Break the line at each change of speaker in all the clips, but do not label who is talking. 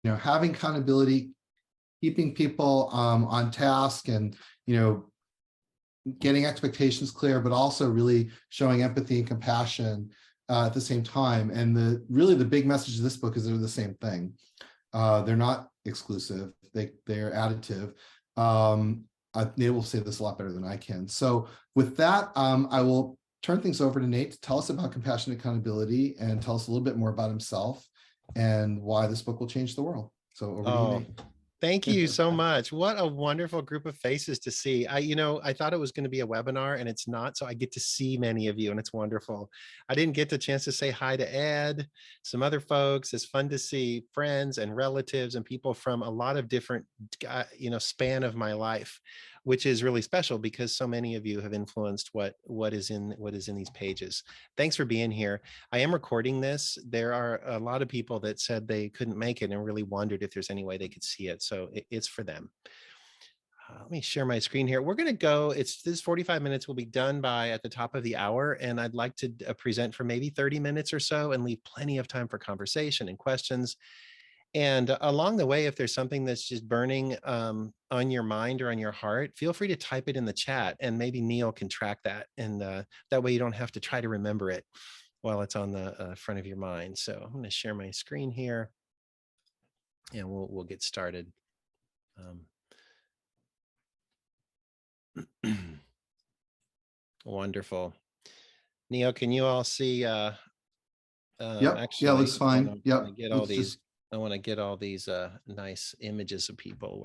having accountability, keeping people on task, and getting expectations clear, but also really showing empathy and compassion at the same time. And the big message of this book is they're the same thing. They're not exclusive. They're additive. They will say this a lot better than I can. So with that, I will turn things over to Nate to tell us about compassion and accountability, and tell us a little bit more about himself and why this book will change the world. So over to you, Nate.
Thank you so much. What a wonderful group of faces to see. I thought it was going to be a webinar, and it's not. So I get to see many of you, and it's wonderful. I didn't get the chance to say hi to Ed, some other folks. It's fun to see friends and relatives and people from a lot of different, span of my life, which is really special because so many of you have influenced what is in these pages. Thanks for being here. I am recording this. There are a lot of people that said they couldn't make it and really wondered if there's any way they could see it. So it's for them. Let me share my screen here. We're going to go, this 45 minutes will be done by at the top of the hour. And I'd like to present for maybe 30 minutes or so and leave plenty of time for conversation and questions. And along the way, if there's something that's just burning on your mind or on your heart, feel free to type it in the chat, and maybe Neil can track that. And that way you don't have to try to remember it while it's on the front of your mind. So I'm going to share my screen here, and we'll get started. Wonderful. Neil, can you all see?
Yep.
Actually,
yeah, looks fine. Yep.
I want to get all these nice images of people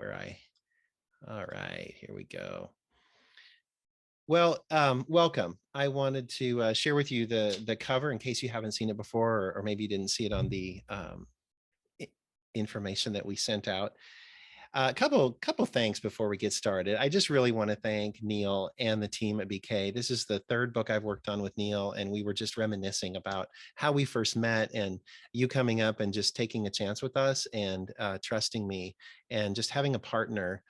all right, here we go. Well, welcome. I wanted to share with you the cover in case you haven't seen it before, or maybe you didn't see it on the information that we sent out. A couple thanks before we get started. I just really want to thank Neil and the team at BK. This is the third book I've worked on with Neil, and we were just reminiscing about how we first met, and you coming up and just taking a chance with us and trusting me, and just having a partner.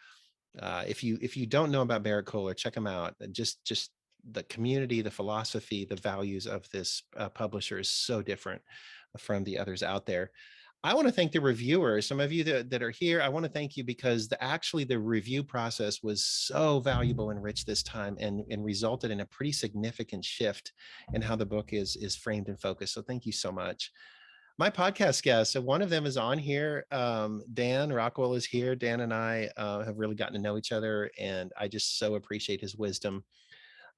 If you don't know about Berrett-Koehler, check them out. Just the community, the philosophy, the values of this publisher is so different from the others out there. I want to thank the reviewers. Some of you that are here, I want to thank you because actually the review process was so valuable and rich this time, and resulted in a pretty significant shift in how the book is framed and focused. So thank you so much. My podcast guests, so one of them is on here. Dan Rockwell is here. Dan and I have really gotten to know each other, and I just so appreciate his wisdom.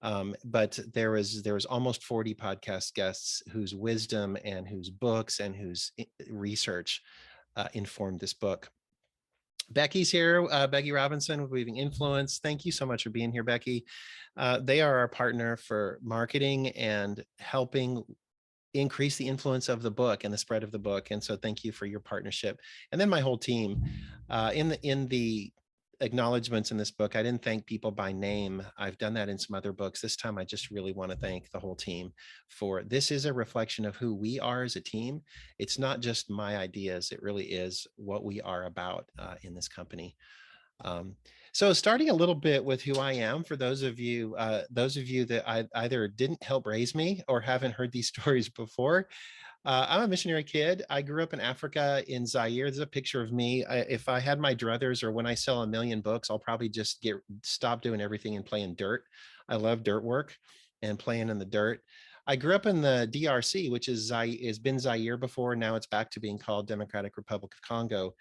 But there was almost 40 podcast guests whose wisdom and whose books and whose research informed this book. Becky's here, Becky Robinson with Weaving Influence. Thank you so much for being here, Becky. They are our partner for marketing and helping increase the influence of the book and the spread of the book. And so thank you for your partnership. And then my whole team. In the acknowledgements in this book, I didn't thank people by name. I've done that in some other books. This time I just really want to thank the whole team for this is a reflection of who we are as a team. It's not just my ideas, it really is what we are about in this company. So starting a little bit with who I am, for those of you that either didn't help raise me or haven't heard these stories before, I'm a missionary kid. I grew up in Africa in Zaire. There's a picture of me. If I had my druthers, or when I sell 1 million books, I'll probably just stop doing everything and play in dirt. I love dirt work and playing in the dirt. I grew up in the DRC, which has been Zaire before. Now it's back to being called Democratic Republic of Congo.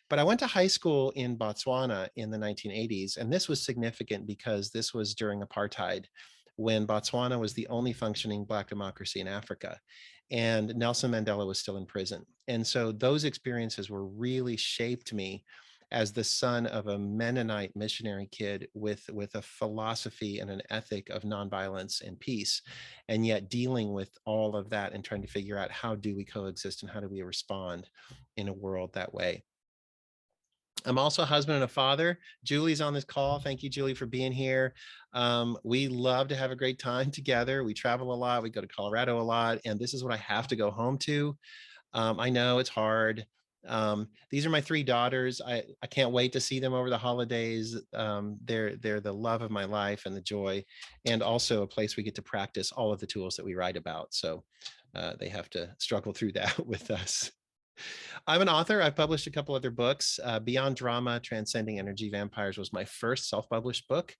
But I went to high school in Botswana in the 1980s, and this was significant because this was during apartheid, when Botswana was the only functioning Black democracy in Africa, and Nelson Mandela was still in prison. And so those experiences were really shaped me as the son of a Mennonite missionary kid with a philosophy and an ethic of nonviolence and peace, and yet dealing with all of that and trying to figure out how do we coexist and how do we respond in a world that way. I'm also a husband and a father. Julie's on this call. Thank you, Julie, for being here. We love to have a great time together. We travel a lot. We go to Colorado a lot. And this is what I have to go home to. I know it's hard. These are my 3 daughters. I can't wait to see them over the holidays. They're the love of my life and the joy, and also a place we get to practice all of the tools that we write about. So they have to struggle through that with us. I'm an author. I've published a couple other books. Beyond Drama, Transcending Energy Vampires was my first self-published book.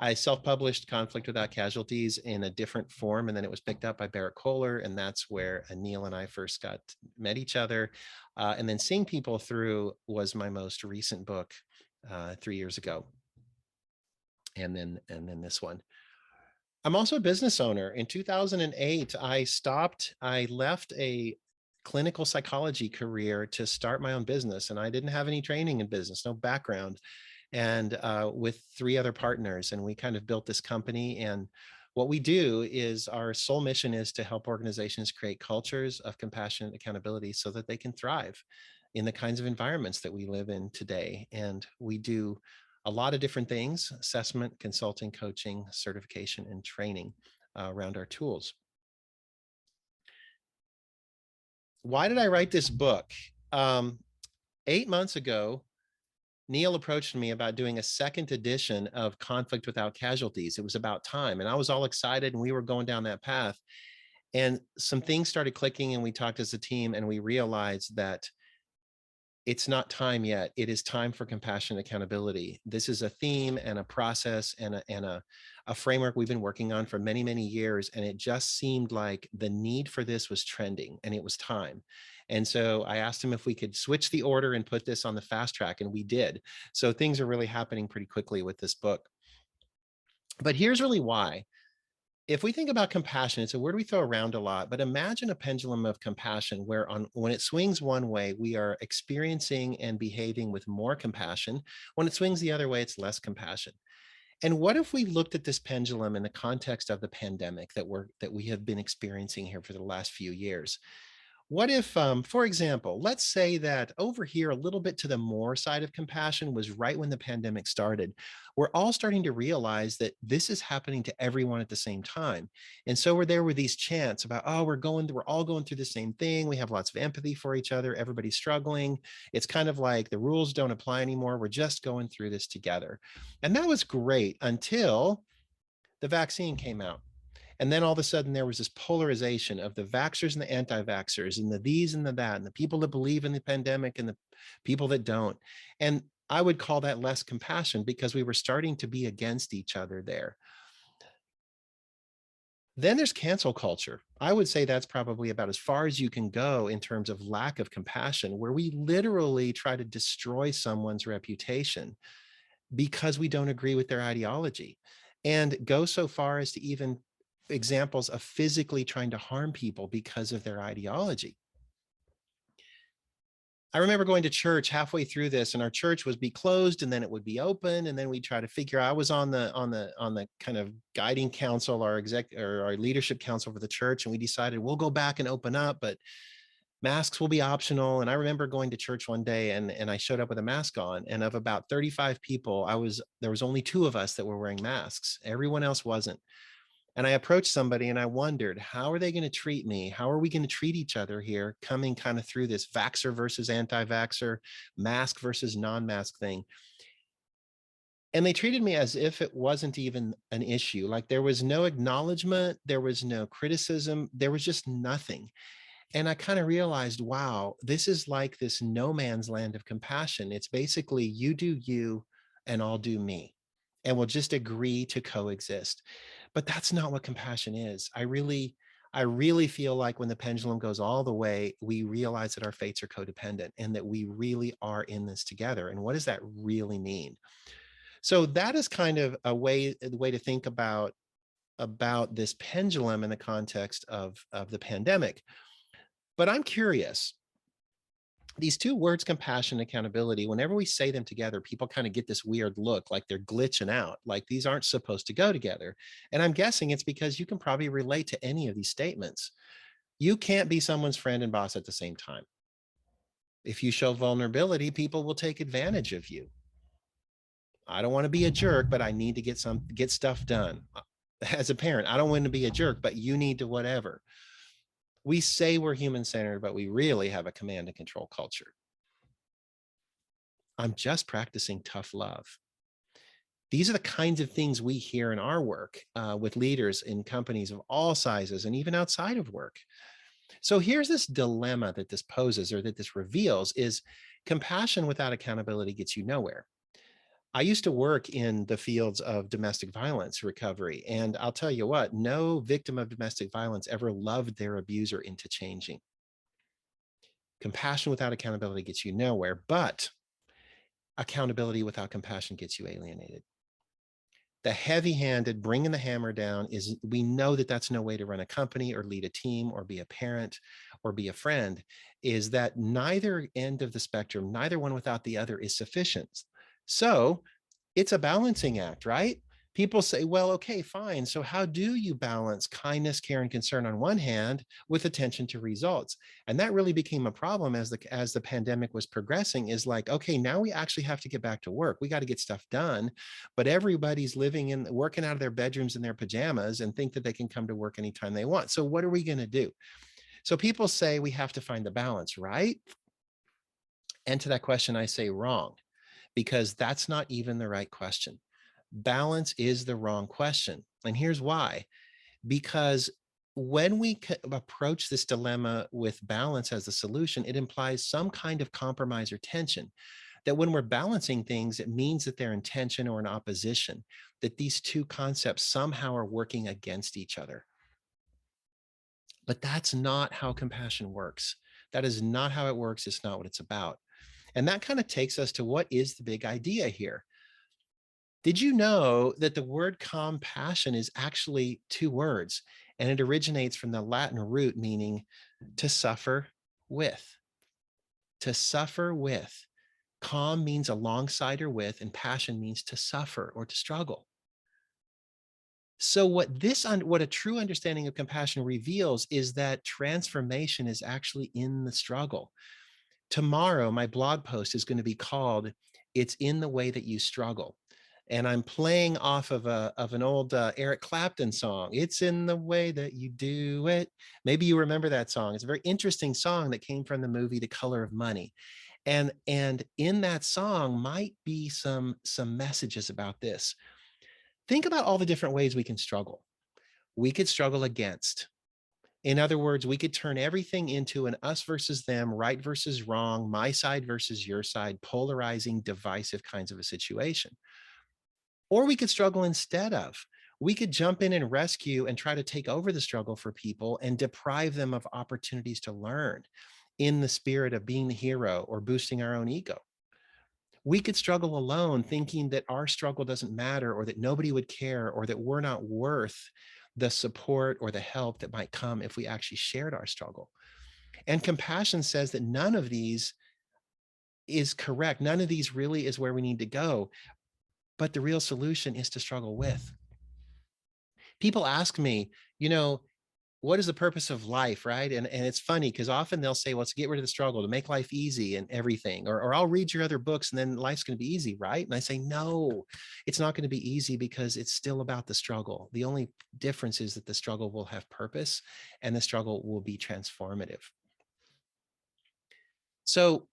I self-published Conflict Without Casualties in a different form, and then it was picked up by Berrett-Koehler, and that's where Neil and I first met each other. And then Seeing People Through was my most recent book 3 years ago. And then this one. I'm also a business owner. In 2008, I left a clinical psychology career to start my own business. And I didn't have any training in business, no background, and with 3 other partners. And we kind of built this company. And what we do is our sole mission is to help organizations create cultures of compassion and accountability so that they can thrive in the kinds of environments that we live in today. And we do a lot of different things: assessment, consulting, coaching, certification, and training around our tools. Why did I write this book? 8 months ago, Neil approached me about doing a second edition of Conflict Without Casualties. It was about time, and I was all excited, and we were going down that path. And some things started clicking, and we talked as a team, and we realized that it's not time yet. It is time for compassion and accountability. This is a theme and a process and a framework we've been working on for many, many years. And it just seemed like the need for this was trending, and it was time. And so I asked him if we could switch the order and put this on the fast track, and we did. So things are really happening pretty quickly with this book. But here's really why. If we think about compassion, it's a word we throw around a lot, but imagine a pendulum of compassion where when it swings one way, we are experiencing and behaving with more compassion. When it swings the other way, it's less compassion. And what if we looked at this pendulum in the context of the pandemic that we have been experiencing here for the last few years? What if, for example, let's say that over here, a little bit to the more side of compassion was right when the pandemic started. We're all starting to realize that this is happening to everyone at the same time. And so there were these chants about, oh, we're all going through the same thing. We have lots of empathy for each other. Everybody's struggling. It's kind of like the rules don't apply anymore. We're just going through this together. And that was great until the vaccine came out. And then all of a sudden there was this polarization of the vaxxers and the anti-vaxxers and the these and the that, and the people that believe in the pandemic and the people that don't. And I would call that less compassion, because we were starting to be against each other there. Then there's cancel culture. I would say that's probably about as far as you can go in terms of lack of compassion, where we literally try to destroy someone's reputation because we don't agree with their ideology, and go so far as to even examples of physically trying to harm people because of their ideology. I remember going to church halfway through this, and our church would be closed and then it would be open, and then we try to figure out. I was on the kind of guiding council, our leadership council for the church, and we decided we'll go back and open up, but masks will be optional. And I remember going to church one day, and I showed up with a mask on, and of about 35 people, there was only 2 of us that were wearing masks. Everyone else wasn't. And I approached somebody and I wondered, how are they going to treat me? How are we going to treat each other here, coming kind of through this vaxxer versus anti-vaxxer, mask versus non-mask thing? And they treated me as if it wasn't even an issue. Like there was no acknowledgement, there was no criticism, there was just nothing. And I kind of realized, wow, this is like this no man's land of compassion. It's basically you do you and I'll do me, and we'll just agree to coexist. But that's not what compassion is. I really feel like when the pendulum goes all the way, we realize that our fates are codependent and that we really are in this together. And what does that really mean? So that is kind of the way to think about this pendulum in the context of the pandemic. But I'm curious, these 2 words, compassion and accountability, whenever we say them together, people kind of get this weird look, like they're glitching out, like these aren't supposed to go together. And I'm guessing it's because you can probably relate to any of these statements. You can't be someone's friend and boss at the same time. If you show vulnerability, people will take advantage of you. I don't want to be a jerk, but I need to get stuff done. As a parent, I don't want to be a jerk, but you need to whatever. We say we're human-centered, but we really have a command and control culture. I'm just practicing tough love. These are the kinds of things we hear in our work with leaders in companies of all sizes and even outside of work. So here's this dilemma that this poses, or that this reveals, is compassion without accountability gets you nowhere. I used to work in the fields of domestic violence recovery, and I'll tell you what, no victim of domestic violence ever loved their abuser into changing. Compassion without accountability gets you nowhere, but accountability without compassion gets you alienated. The heavy-handed bringing the hammer down is, we know that that's no way to run a company or lead a team or be a parent or be a friend, is that neither end of the spectrum, neither one without the other is sufficient. So it's a balancing act, right? People say, well, okay, fine. So how do you balance kindness, care, and concern on one hand with attention to results? And that really became a problem as the pandemic was progressing, is like, okay, now we actually have to get back to work. We got to get stuff done, but everybody's working out of their bedrooms in their pajamas and think that they can come to work anytime they want. So what are we going to do? So people say we have to find the balance, right? And to that question, I say wrong, because that's not even the right question. Balance is the wrong question. And here's why. Because when we approach this dilemma with balance as the solution, it implies some kind of compromise or tension. That when we're balancing things, it means that they're in tension or in opposition, that these two concepts somehow are working against each other. But that's not how compassion works. That is not how it works. It's not what it's about. And that kind of takes us to, what is the big idea here? Did you know that the word compassion is actually two words, and it originates from the Latin root meaning to suffer with? To suffer with. Com means alongside or with, and passion means to suffer or to struggle. So what a true understanding of compassion reveals is that transformation is actually in the struggle. Tomorrow, my blog post is going to be called "It's in the Way That You Struggle." And I'm playing off of an old Eric Clapton song. It's in the way that you do it. Maybe you remember that song. It's a very interesting song that came from the movie The Color of Money. And in that song might be some messages about this. Think about all the different ways we can struggle. We could struggle against. In other words, we could turn everything into an us versus them, right versus wrong, my side versus your side, polarizing, divisive kinds of a situation. Or we could struggle instead of. We could jump in and rescue and try to take over the struggle for people and deprive them of opportunities to learn in the spirit of being the hero or boosting our own ego. We could struggle alone, thinking that our struggle doesn't matter, or that nobody would care, or that we're not worth the support or the help that might come if we actually shared our struggle. And compassion says that none of these is correct. None of these really is where we need to go. But the real solution is to struggle with. People ask me, what is the purpose of life, right? And it's funny because often they'll say, well, it's to get rid of the struggle, to make life easy and everything, or I'll read your other books and then life's going to be easy, right? And I say, no, it's not going to be easy, because it's still about the struggle. The only difference is that the struggle will have purpose and the struggle will be transformative. So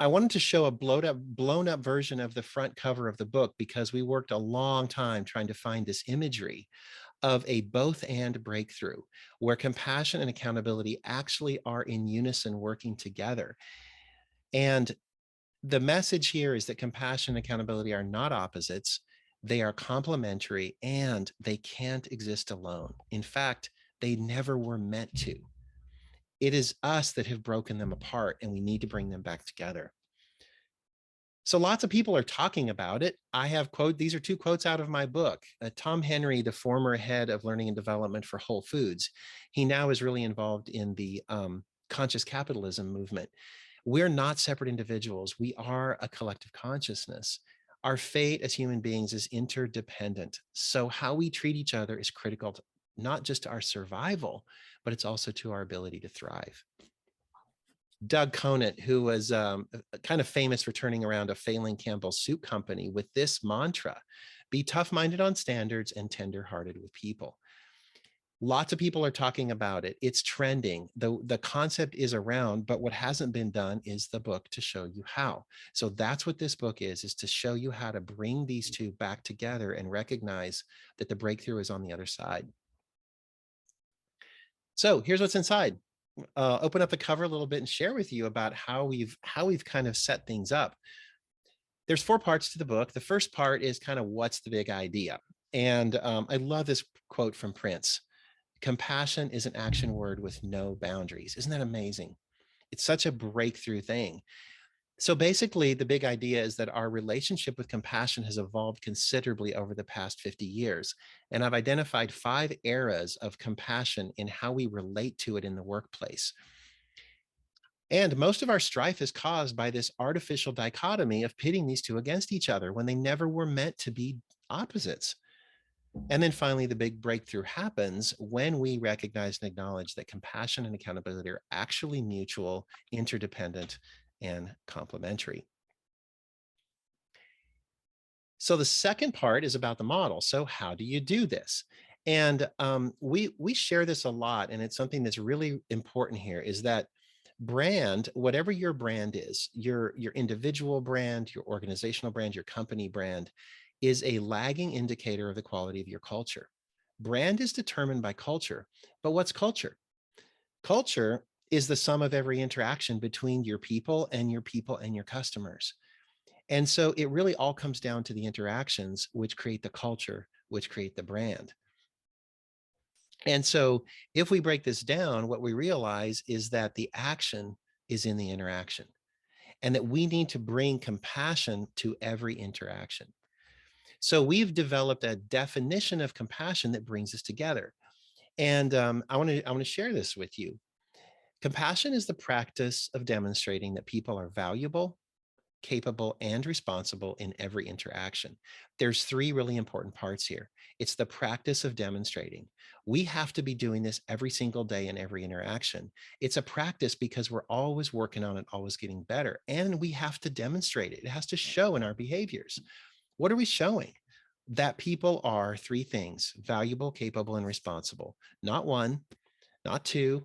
I wanted to show a blown up version of the front cover of the book, because we worked a long time trying to find this imagery of a both and breakthrough, where compassion and accountability actually are in unison, working together. And the message here is that compassion and accountability are not opposites. They are complementary, and they can't exist alone. In fact, they never were meant to. It is us that have broken them apart, and we need to bring them back together. So lots of people are talking about it. I have these are two quotes out of my book. Tom Henry, the former head of learning and development for Whole Foods, he now is really involved in the conscious capitalism movement. We're not separate individuals. We are a collective consciousness. Our fate as human beings is interdependent. So how we treat each other is critical to, not just to our survival, but it's also to our ability to thrive. Doug Conant, who was kind of famous for turning around a failing Campbell's soup company with this mantra: be tough-minded on standards and tender-hearted with people. Lots of people are talking about it. It's trending. The concept is around, but what hasn't been done is the book to show you how. So that's what this book is to show you how to bring these two back together and recognize that the breakthrough is on the other side. So here's what's inside. open up the cover a little bit and share with you about how we've kind of set things up. There's 4 parts to the book. The first part is kind of what's the big idea. And I love this quote from Prince. Compassion is an action word with no boundaries. Isn't that amazing? It's such a breakthrough thing. So basically, the big idea is that our relationship with compassion has evolved considerably over the past 50 years. And I've identified 5 eras of compassion in how we relate to it in the workplace. And most of our strife is caused by this artificial dichotomy of pitting these two against each other when they never were meant to be opposites. And then finally, the big breakthrough happens when we recognize and acknowledge that compassion and accountability are actually mutual, interdependent, and complementary. So the second part is about the model. So how do you do this? And we share this a lot, and it's something that's really important here, is that brand, whatever your brand is, your individual brand, your organizational brand, your company brand, is a lagging indicator of the quality of your culture. Brand is determined by culture, but what's culture? Culture is the sum of every interaction between your people and your customers. And so it really all comes down to the interactions which create the culture, which create the brand. And so if we break this down, what we realize is that the action is in the interaction, and that we need to bring compassion to every interaction. So we've developed a definition of compassion that brings us together. And I want to share this with you. Compassion is the practice of demonstrating that people are valuable, capable, and responsible in every interaction. There's 3 really important parts here. It's the practice of demonstrating. We have to be doing this every single day in every interaction. It's a practice because we're always working on it, always getting better. And we have to demonstrate it. It has to show in our behaviors. What are we showing? That people are 3 things: valuable, capable, and responsible. Not 1, not 2,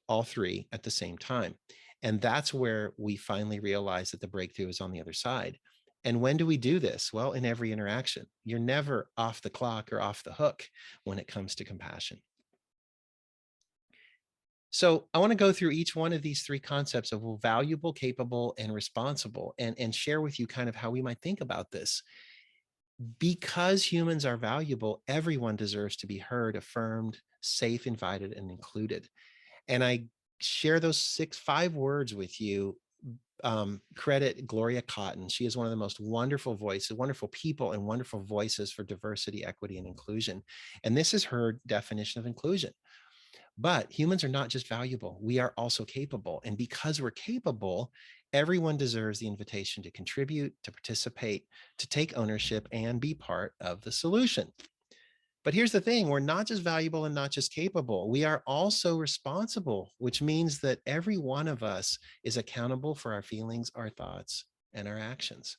all 3 at the same time. And that's where we finally realize that the breakthrough is on the other side. And when do we do this? Well, in every interaction. You're never off the clock or off the hook when it comes to compassion. So I want to go through each one of these 3 concepts of valuable, capable, and responsible, and share with you kind of how we might think about this. Because humans are valuable, everyone deserves to be heard, affirmed, safe, invited, and included. And I share those 5 words with you. Credit Gloria Cotton. She is one of the most wonderful voices, wonderful people, and wonderful voices for diversity, equity, and inclusion. And this is her definition of inclusion. But humans are not just valuable, we are also capable. And because we're capable, everyone deserves the invitation to contribute, to participate, to take ownership, and be part of the solution. But here's the thing, we're not just valuable and not just capable, we are also responsible, which means that every one of us is accountable for our feelings, our thoughts, and our actions.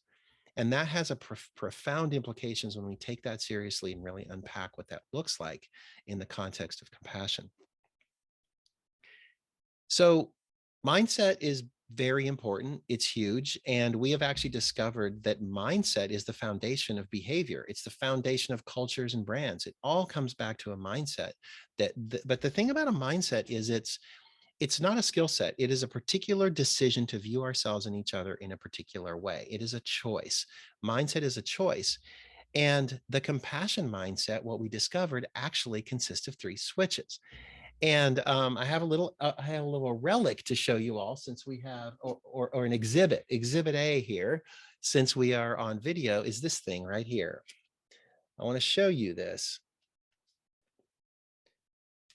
And that has a profound implications when we take that seriously and really unpack what that looks like in the context of compassion. So mindset is very important. It's huge. And we have actually discovered that mindset is the foundation of behavior. It's the foundation of cultures and brands. It all comes back to a mindset. But the thing about a mindset is it's not a skill set. It is a particular decision to view ourselves and each other in a particular way. It is a choice. Mindset is a choice. And the compassion mindset, what we discovered, actually consists of 3 switches. And I have a little relic to show you all, since we have, or an exhibit A here, since we are on video, is this thing right here. I want to show you this.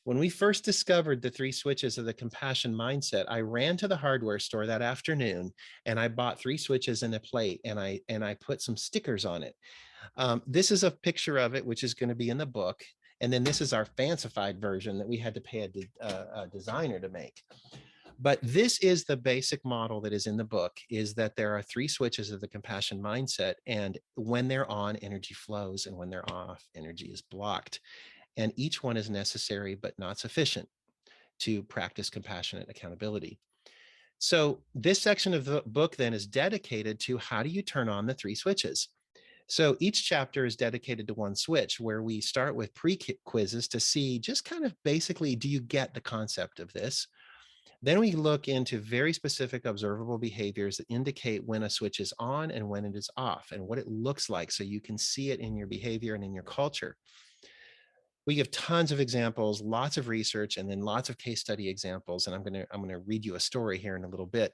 When we first discovered the 3 switches of the compassion mindset, I ran to the hardware store that afternoon and I bought 3 switches and a plate, and I put some stickers on it. This is a picture of it, which is going to be in the book. And then this is our fancified version that we had to pay a designer to make. But this is the basic model that is in the book, is that there are 3 switches of the compassion mindset. And when they're on, energy flows. And when they're off, energy is blocked. And each one is necessary, but not sufficient to practice compassionate accountability. So this section of the book then is dedicated to how do you turn on the 3 switches. So each chapter is dedicated to one switch, where we start with pre-quizzes to see just kind of basically, do you get the concept of this? Then we look into very specific observable behaviors that indicate when a switch is on and when it is off and what it looks like so you can see it in your behavior and in your culture. We give tons of examples, lots of research, and then lots of case study examples. And I'm going to read you a story here in a little bit.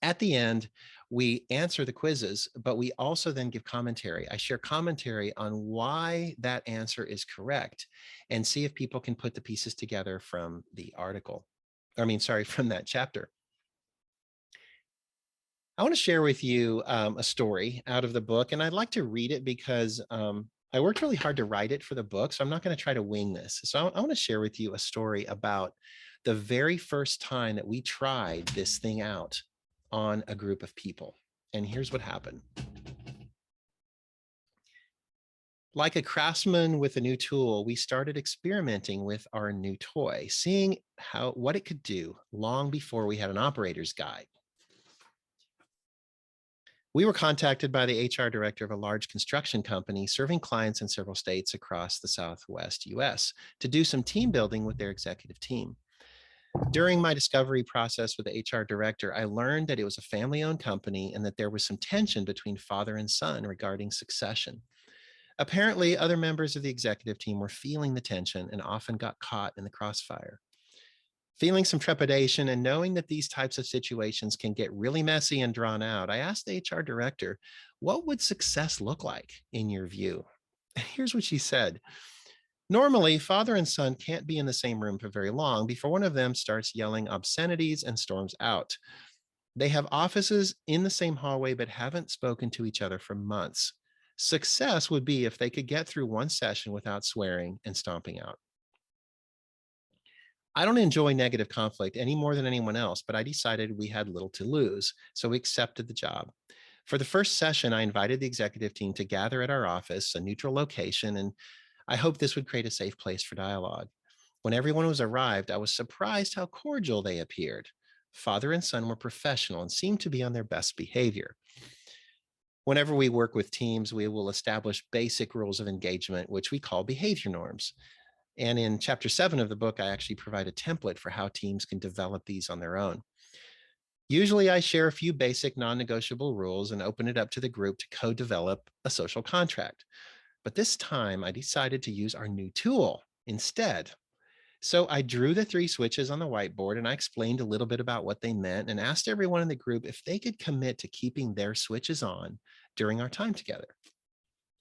At the end, we answer the quizzes, but we also then give commentary. I share commentary on why that answer is correct and see if people can put the pieces together from the article. From that chapter. I want to share with you a story out of the book, and I'd like to read it because I worked really hard to write it for the book, so I'm not going to try to wing this. So I want to share with you a story about the very first time that we tried this thing out on a group of people. And here's what happened. Like a craftsman with a new tool, we started experimenting with our new toy, seeing what it could do long before we had an operator's guide. We were contacted by the HR director of a large construction company serving clients in several states across the Southwest US to do some team building with their executive team. During my discovery process with the HR director, I learned that it was a family-owned company and that there was some tension between father and son regarding succession. Apparently, other members of the executive team were feeling the tension and often got caught in the crossfire. Feeling some trepidation and knowing that these types of situations can get really messy and drawn out, I asked the HR director, what would success look like in your view? Here's what she said. Normally, father and son can't be in the same room for very long before one of them starts yelling obscenities and storms out. They have offices in the same hallway but haven't spoken to each other for months. Success would be if they could get through one session without swearing and stomping out. I don't enjoy negative conflict any more than anyone else, but I decided we had little to lose, so we accepted the job. For the first session, I invited the executive team to gather at our office, a neutral location, and I hoped this would create a safe place for dialogue. When everyone was arrived, I was surprised how cordial they appeared. Father and son were professional and seemed to be on their best behavior. Whenever we work with teams, we will establish basic rules of engagement, which we call behavior norms. And in chapter 7 of the book, I actually provide a template for how teams can develop these on their own. Usually I share a few basic non-negotiable rules and open it up to the group to co-develop a social contract. But this time I decided to use our new tool instead. So I drew the 3 switches on the whiteboard and I explained a little bit about what they meant and asked everyone in the group if they could commit to keeping their switches on during our time together.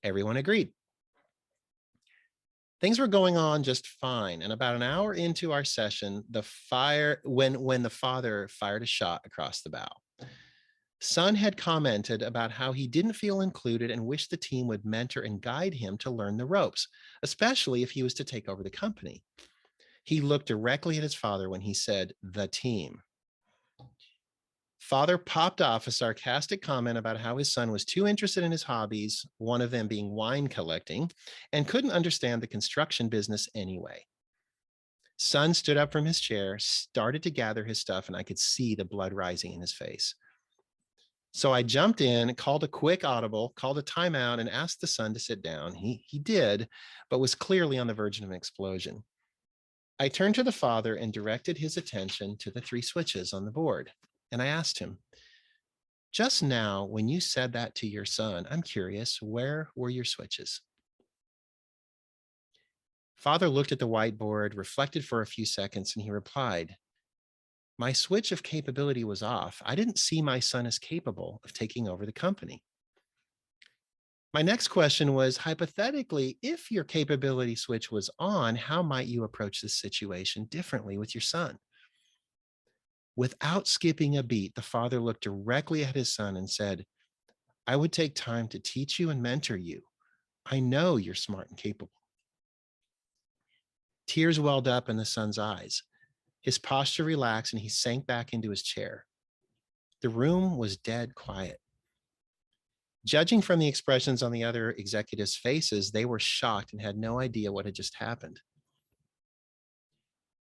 Everyone agreed. Things were going on just fine. And about an hour into our session, when the father fired a shot across the bow. Son had commented about how he didn't feel included and wished the team would mentor and guide him to learn the ropes, especially if he was to take over the company. He looked directly at his father when he said, "the team." Father popped off a sarcastic comment about how his son was too interested in his hobbies, one of them being wine collecting, and couldn't understand the construction business anyway. Son stood up from his chair, started to gather his stuff, and I could see the blood rising in his face. So I jumped in, called a quick audible, called a timeout, and asked the son to sit down. He did, but was clearly on the verge of an explosion. I turned to the father and directed his attention to the 3 switches on the board. And I asked him, just now, when you said that to your son, I'm curious, where were your switches? Father looked at the whiteboard, reflected for a few seconds, and he replied, my switch of capability was off. I didn't see my son as capable of taking over the company. My next question was, hypothetically, if your capability switch was on, how might you approach this situation differently with your son? Without skipping a beat, the father looked directly at his son and said, I would take time to teach you and mentor you. I know you're smart and capable. Tears welled up in the son's eyes. His posture relaxed and he sank back into his chair. The room was dead quiet. Judging from the expressions on the other executives' faces, they were shocked and had no idea what had just happened.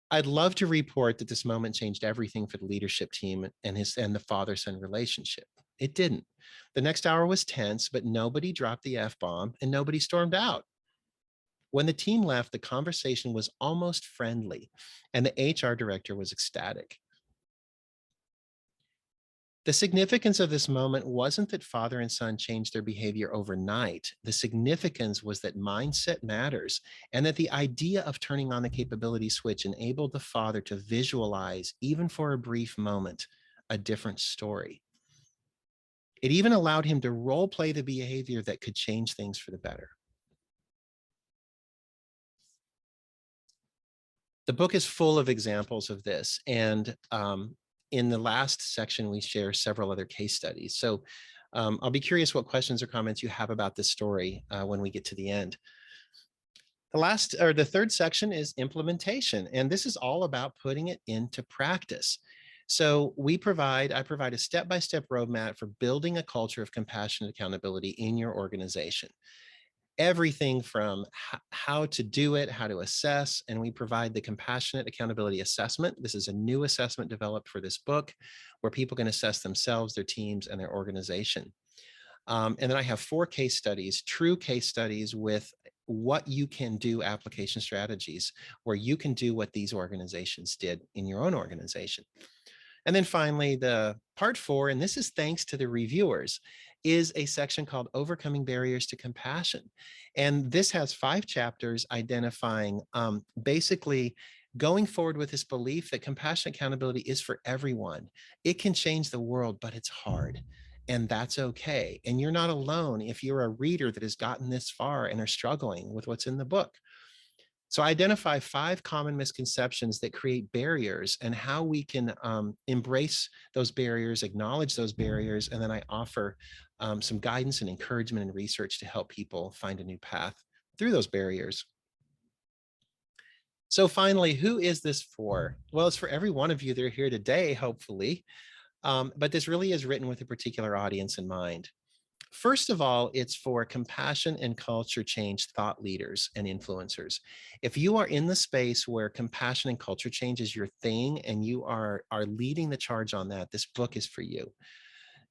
I'd love to report that this moment changed everything for the leadership team and the father-son relationship. It didn't. The next hour was tense, but nobody dropped the F-bomb and nobody stormed out. When the team left, the conversation was almost friendly, and the HR director was ecstatic. The significance of this moment wasn't that father and son changed their behavior overnight. The significance was that mindset matters, and that the idea of turning on the capability switch enabled the father to visualize, even for a brief moment, a different story. It even allowed him to role play the behavior that could change things for the better. The book is full of examples of this, and in the last section, we share several other case studies. So I'll be curious what questions or comments you have about this story when we get to the end. The third section is implementation, and this is all about putting it into practice. So I provide a step-by-step roadmap for building a culture of compassionate accountability in your organization. Everything from how to do it, how to assess, and we provide the compassionate accountability assessment. This is a new assessment developed for this book where people can assess themselves, their teams, and their organization. And then I have 4 case studies, true case studies with what you can do application strategies where you can do what these organizations did in your own organization. And then finally, the part 4, and this is thanks to the reviewers, is a section called Overcoming Barriers to Compassion. And this has 5 chapters identifying basically going forward with this belief that compassion accountability is for everyone. It can change the world, but it's hard. And that's okay. And you're not alone if you're a reader that has gotten this far and are struggling with what's in the book. So I identify 5 common misconceptions that create barriers and how we can embrace those barriers, acknowledge those barriers, and then I offer some guidance and encouragement and research to help people find a new path through those barriers. So finally, who is this for? Well, it's for every one of you that are here today, hopefully, but this really is written with a particular audience in mind. First of all, it's for compassion and culture change thought leaders and influencers. If you are in the space where compassion and culture change is your thing and you are leading the charge on that, this book is for you.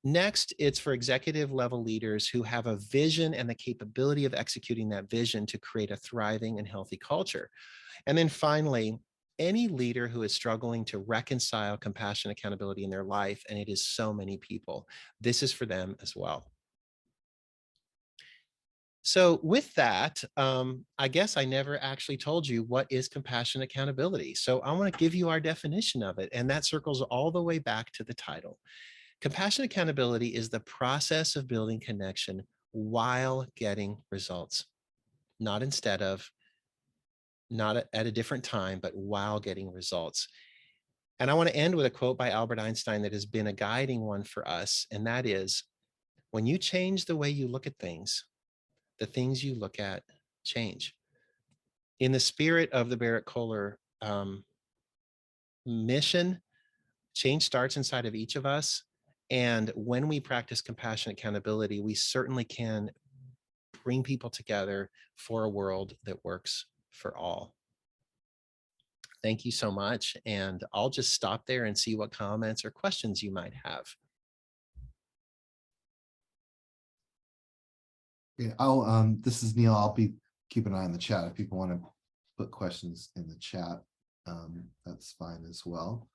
Next, it's for executive level leaders who have a vision and the capability of executing that vision to create a thriving and healthy culture. And then finally, any leader who is struggling to reconcile compassion and accountability in their life, and it is so many people, this is for them as well. So with that, I guess I never actually told you what is compassion accountability. So I want to give you our definition of it, and that circles all the way back to the title. Compassion accountability is the process of building connection while getting results, not instead of, not at a different time, but while getting results. And I want to end with a quote by Albert Einstein that has been a guiding one for us, and that is, when you change the way you look at things, the things you look at change. In the spirit of the Berrett-Koehler mission, change starts inside of each of us. And when we practice compassion accountability, we certainly can bring people together for a world that works for all. Thank you so much. And I'll just stop there and see what comments or questions you might have.
Yeah, this is Neil. I'll be keeping an eye on the chat. If people want to put questions in the chat, that's fine as well.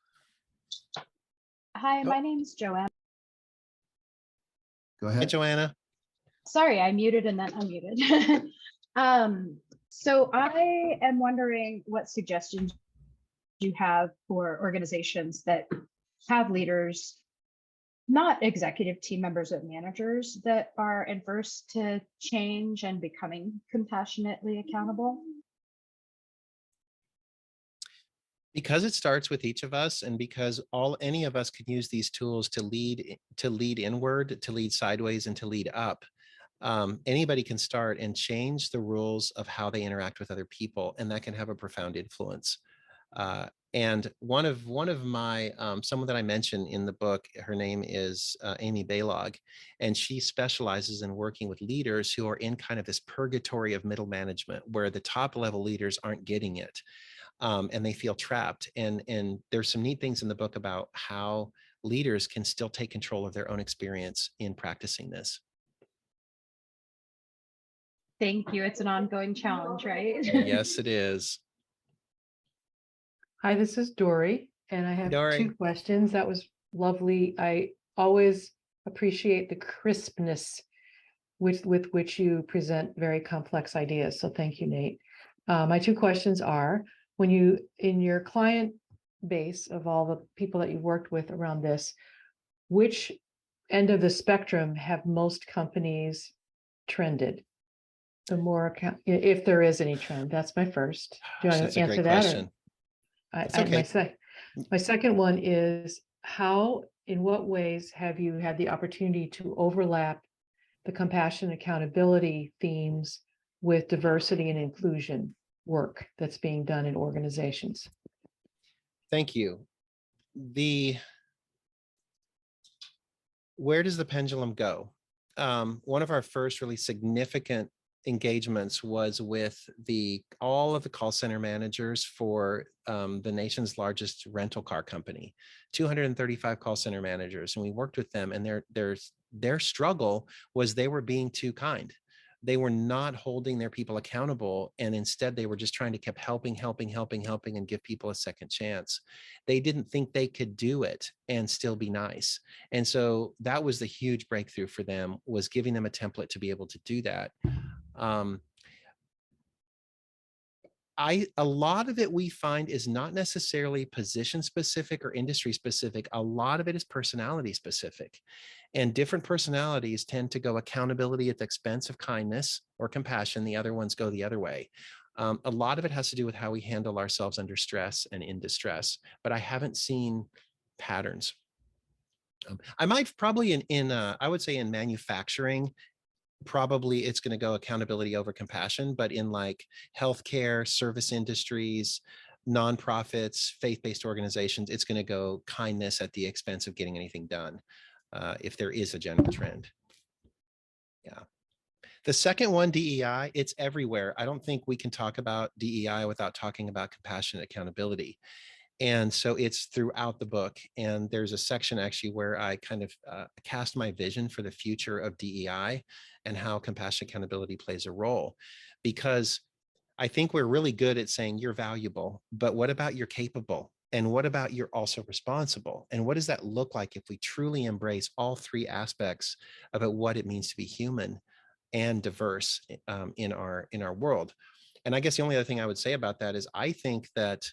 Hi, my name's Joanna.
Go ahead.
Hey, Joanna.
Sorry, I muted and then unmuted. So I am wondering what suggestions you have for organizations that have leaders, not executive team members, but managers that are adverse to change and becoming compassionately accountable.
Because it starts with each of us, and because any of us can use these tools to lead inward, to lead sideways, and to lead up. Anybody can start and change the rules of how they interact with other people, and that can have a profound influence. And one of my someone that I mentioned in the book, her name is Amy Baylog, and she specializes in working with leaders who are in kind of this purgatory of middle management, where the top level leaders aren't getting it. And they feel trapped. And there's some neat things in the book about how leaders can still take control of their own experience in practicing this.
Thank you. It's an ongoing challenge, right?
Yes, it is.
Hi, this is Dory, and I have
Dory.
2 questions. That was lovely. I always appreciate the crispness with which you present very complex ideas. So thank you, Nate. My 2 questions are, when you, in your client base of all the people that you've worked with around this, which end of the spectrum have most companies trended? The more account, if there is any trend, that's my first. Do you
Gosh,
want
that's
to
a
answer
great
that?
question. It's okay.
My second one is, how, in what ways have you had the opportunity to overlap the compassion and accountability themes with diversity and inclusion work that's being done in organizations?
Thank you. Where does the pendulum go? One of our first really significant engagements was with all of the call center managers for the nation's largest rental car company, 235 call center managers. And we worked with them, and their struggle was they were being too kind. They were not holding their people accountable. And instead they were just trying to keep helping and give people a second chance. They didn't think they could do it and still be nice. And so that was the huge breakthrough for them, was giving them a template to be able to do that. A lot of it we find is not necessarily position specific or industry specific. A lot of it is personality specific, and different personalities tend to go accountability at the expense of kindness or compassion. The other ones go the other way. A lot of it has to do with how we handle ourselves under stress and in distress, but I haven't seen patterns. I might probably I would say in manufacturing, probably it's going to go accountability over compassion, but in like healthcare, service industries, nonprofits, faith-based organizations, it's going to go kindness at the expense of getting anything done, if there is a general trend. Yeah. The second one, DEI, it's everywhere. I don't think we can talk about DEI without talking about compassion and accountability. And so it's throughout the book. And there's a section actually where I kind of cast my vision for the future of DEI and how compassion accountability plays a role. Because I think we're really good at saying you're valuable, but what about you're capable? And what about you're also responsible? And what does that look like if we truly embrace all 3 aspects about what it means to be human and diverse in our world? And I guess the only other thing I would say about that is I think that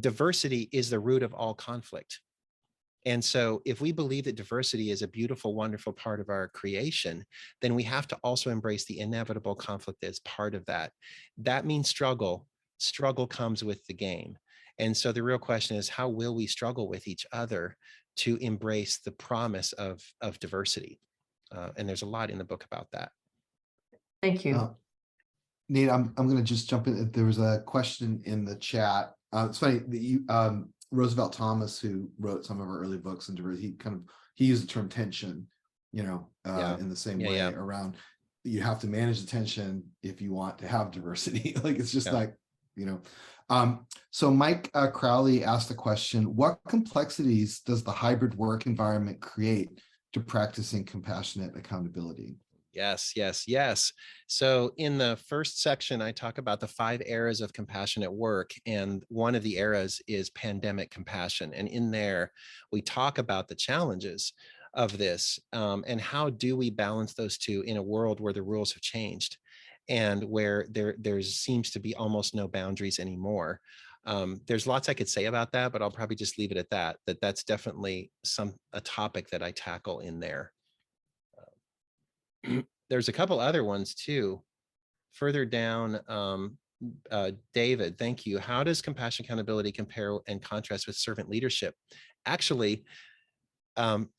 diversity is the root of all conflict. And so if we believe that diversity is a beautiful, wonderful part of our creation, then we have to also embrace the inevitable conflict as part of that. That means struggle. Struggle comes with the game. And so the real question is, how will we struggle with each other to embrace the promise of diversity? And there's a lot in the book about that.
Thank you.
Nate, I'm going to just jump in. There was a question in the chat. It's funny that you, Roosevelt Thomas, who wrote some of our early books, and he used the term tension, in the same way around, you have to manage the tension if you want to have diversity. Like, it's just like, so Mike Crowley asked a question: what complexities does the hybrid work environment create to practicing compassionate accountability?
Yes. So in the first section, I talk about the 5 eras of compassionate work. And one of the eras is pandemic compassion. And in there, we talk about the challenges of this, and how do we balance those 2 in a world where the rules have changed and where there seems to be almost no boundaries anymore. There's lots I could say about that, but I'll probably just leave it at that. That's definitely a topic that I tackle in there. There's a couple other ones too. Further down, David, thank you. How does compassion accountability compare and contrast with servant leadership? Actually,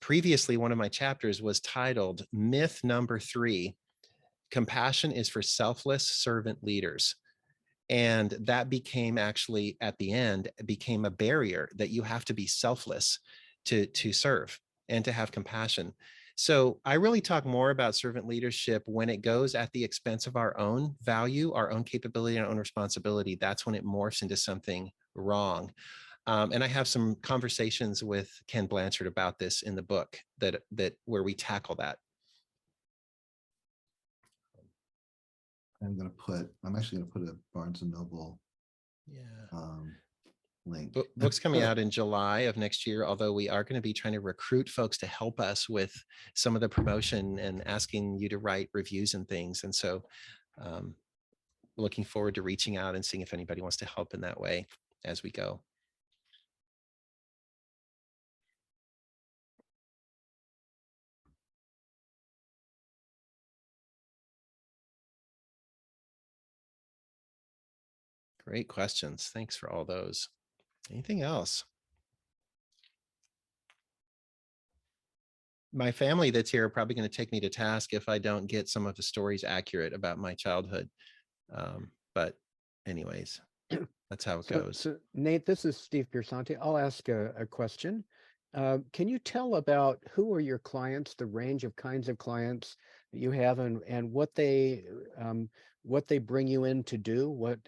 previously, one of my chapters was titled Myth Number 3, Compassion is for Selfless Servant Leaders. And that became actually, at the end, became a barrier that you have to be selfless to serve and to have compassion. So I really talk more about servant leadership when it goes at the expense of our own value, our own capability, and our own responsibility. That's when it morphs into something wrong. And I have some conversations with Ken Blanchard about this in the book where we tackle that.
I'm actually gonna put a Barnes and Noble
Yeah.
link.
Books coming out in July of next year, although we are going to be trying to recruit folks to help us with some of the promotion and asking you to write reviews and things. And so looking forward to reaching out and seeing if anybody wants to help in that way as we go. Great questions. Thanks for all those. Anything else? My family that's here are probably going to take me to task if I don't get some of the stories accurate about my childhood. But anyways, that's how it goes.
So Nate, this is Steve Piersanti. I'll ask a question. Can you tell about who are your clients, the range of kinds of clients that you have, and what they bring you in to do, what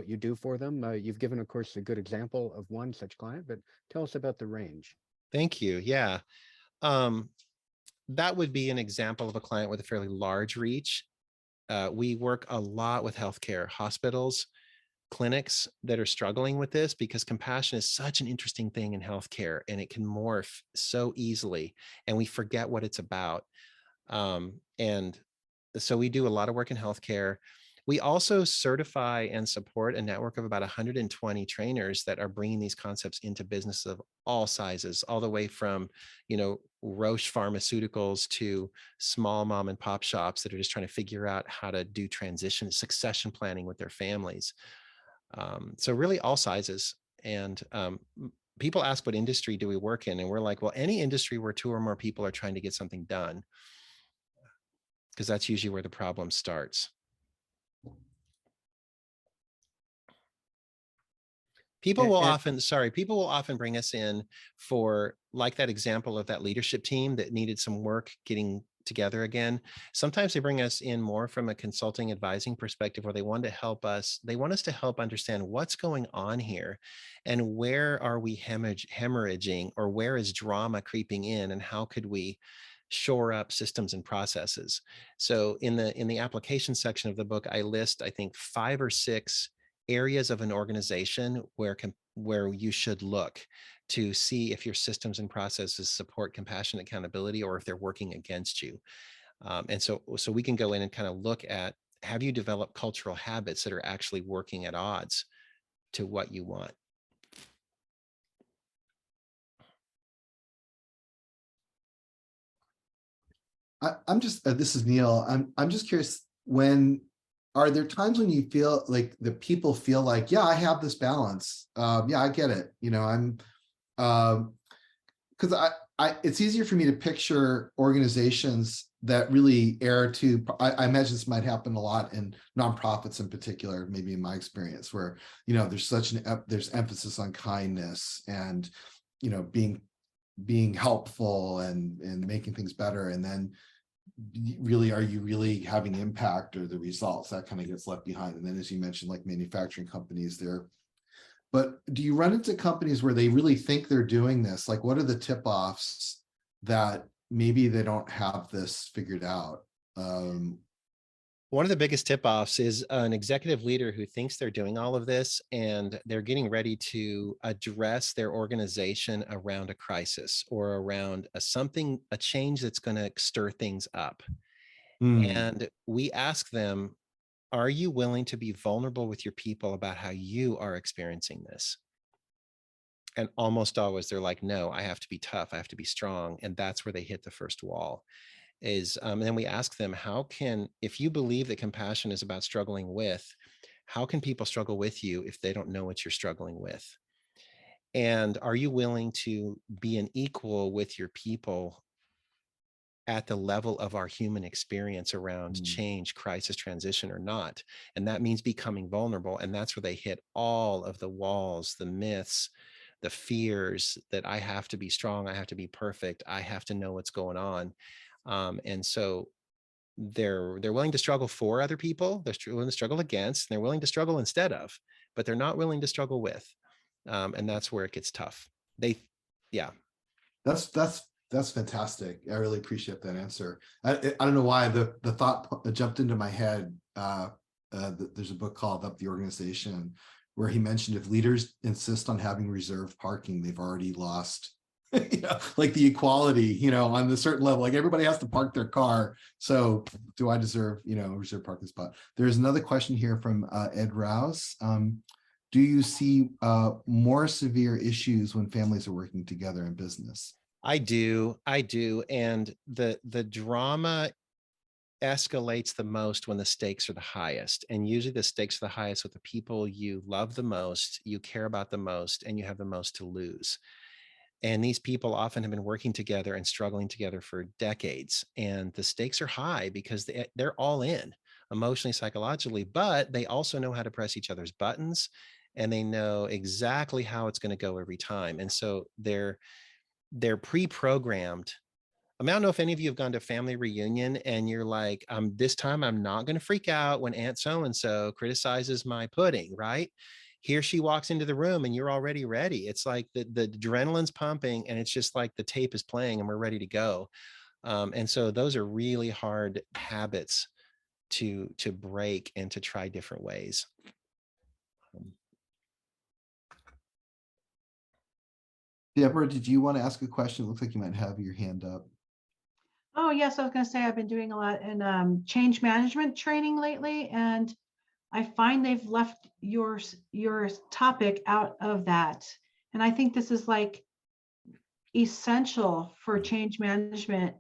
you do for them? You've given, of course, a good example of one such client, but tell us about the range.
Thank you. Yeah. That would be an example of a client with a fairly large reach. We work a lot with healthcare, hospitals, clinics that are struggling with this because compassion is such an interesting thing in healthcare and it can morph so easily and we forget what it's about. And so we do a lot of work in healthcare. We also certify and support a network of about 120 trainers that are bringing these concepts into businesses of all sizes, all the way from, Roche Pharmaceuticals to small mom and pop shops that are just trying to figure out how to do succession planning with their families. So really all sizes. And people ask what industry do we work in? And we're like, well, any industry where 2 or more people are trying to get something done, because that's usually where the problem starts. People will often bring us in for, like that example of that leadership team that needed some work getting together again. Sometimes they bring us in more from a consulting advising perspective where they want us to help understand what's going on here and where are we hemorrhaging, or where is drama creeping in, and how could we shore up systems and processes. So in the application section of the book, I list, I think, 5 or 6 areas of an organization where you should look to see if your systems and processes support compassion, accountability, or if they're working against you. And so we can go in and kind of look at, have you developed cultural habits that are actually working at odds to what you want?
This is Neil. I'm just curious, are there times when you feel like the people feel like, yeah, I have this balance. Yeah, I get it. Because it's easier for me to picture organizations that really err to, I imagine this might happen a lot in nonprofits in particular, maybe in my experience, where, there's there's emphasis on kindness and, being helpful and making things better. And then really, are you really having impact or the results? That kind of gets left behind. And then, as you mentioned, like manufacturing companies there. But do you run into companies where they really think they're doing this? Like, what are the tip-offs that maybe they don't have this figured out?
One of the biggest tip-offs is an executive leader who thinks they're doing all of this and they're getting ready to address their organization around a crisis or around a change that's going to stir things up. And we ask them, are you willing to be vulnerable with your people about how you are experiencing this? And almost always they're like, no, I have to be tough. I have to be strong. And that's where they hit the first wall. And then we ask them, if you believe that compassion is about struggling with, how can people struggle with you if they don't know what you're struggling with? And are you willing to be an equal with your people at the level of our human experience around change, crisis, transition, or not? And that means becoming vulnerable. And that's where they hit all of the walls, the myths, the fears that I have to be strong, I have to be perfect, I have to know what's going on. And so they're willing to struggle for other people, they're willing to struggle against, and they're willing to struggle instead of, but they're not willing to struggle with. And that's where it gets tough.
That's fantastic. I really appreciate that answer. I don't know why the thought jumped into my head there's a book called Up the Organization, where he mentioned if leaders insist on having reserved parking, they've already lost, like the equality, on the certain level, like everybody has to park their car. So do I deserve, a reserved parking spot? There's another question here from Ed Rouse. Do you see more severe issues when families are working together in business?
I do. And the drama escalates the most when the stakes are the highest. And usually the stakes are the highest with the people you love the most, you care about the most, and you have the most to lose. And these people often have been working together and struggling together for decades. And the stakes are high because they're all in emotionally, psychologically, but they also know how to press each other's buttons, and they know exactly how it's going to go every time. And so they're pre-programmed. I mean, I don't know if any of you have gone to a family reunion and you're like, this time I'm not going to freak out when Aunt so-and-so criticizes my pudding, right? Here she walks into the room and you're already ready. It's like the adrenaline's pumping and it's just like the tape is playing and we're ready to go. And so those are really hard habits to break and to try different ways.
Deborah, did you want to ask a question? It looks like you might have your hand up.
Oh, yes, I was going to say I've been doing a lot in change management training lately, and I find they've left your topic out of that. And I think this is like essential for change management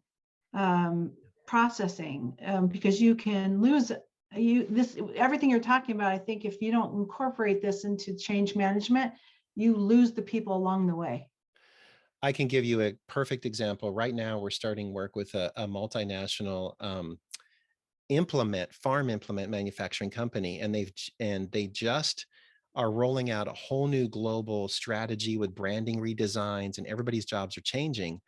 processing, because you can lose everything you're talking about. I think if you don't incorporate this into change management, you lose the people along the way.
I can give you a perfect example. Right now, we're starting work with a multinational farm implement manufacturing company, and they just are rolling out a whole new global strategy with branding redesigns, and everybody's jobs are changing.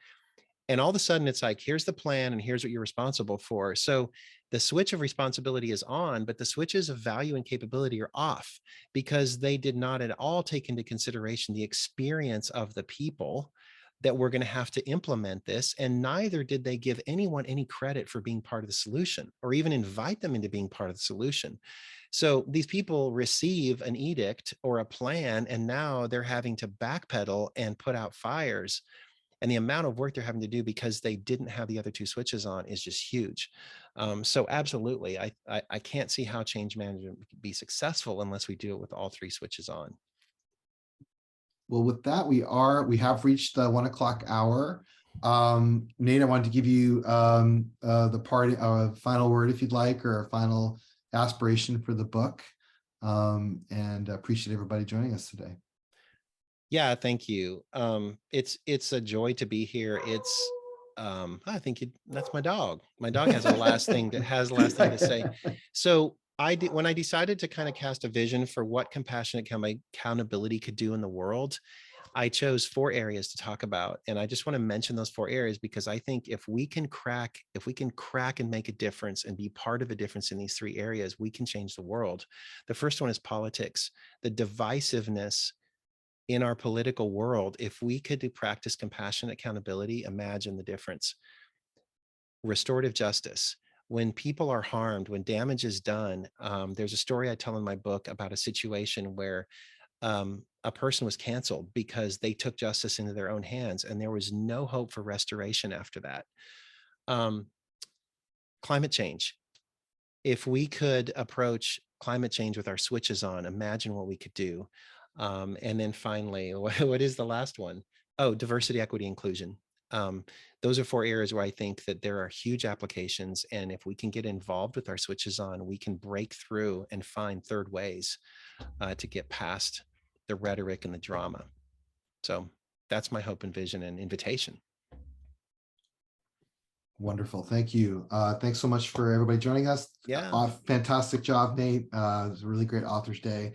And all of a sudden, it's like, here's the plan, and here's what you're responsible for. So the switch of responsibility is on, but the switches of value and capability are off because they did not at all take into consideration the experience of the people that we're going to have to implement this. And neither did they give anyone any credit for being part of the solution or even invite them into being part of the solution. So these people receive an edict or a plan, and now they're having to backpedal and put out fires. And the amount of work they're having to do because they didn't have the other two switches on is just huge. So absolutely, I can't see how change management can be successful unless we do it with all three switches on.
Well, with that, we have reached the 1 o'clock hour. Nate, I wanted to give you the final word if you'd like, or a final aspiration for the book. And appreciate everybody joining us today.
Yeah, thank you. It's a joy to be here. It's I think that's my dog. My dog has the last thing to say. So when I decided to kind of cast a vision for what compassionate accountability could do in the world, I chose 4 areas to talk about. And I just want to mention those 4 areas because I think if we can crack and make a difference and be part of a difference in these 3 areas, we can change the world. The first one is politics, the divisiveness in our political world. If we could practice compassionate accountability, imagine the difference. Restorative justice. When people are harmed, when damage is done, there's a story I tell in my book about a situation where a person was canceled because they took justice into their own hands, and there was no hope for restoration after that. Climate change. If we could approach climate change with our switches on, imagine what we could do. And then finally, what is the last one? Oh, diversity, equity, inclusion. Those are 4 areas where I think that there are huge applications. And if we can get involved with our switches on, we can break through and find third ways to get past the rhetoric and the drama. So that's my hope and vision and invitation.
Wonderful. Thank you. Thanks so much for everybody joining us.
Yeah.
Fantastic job, Nate. It was a really great Authors Day.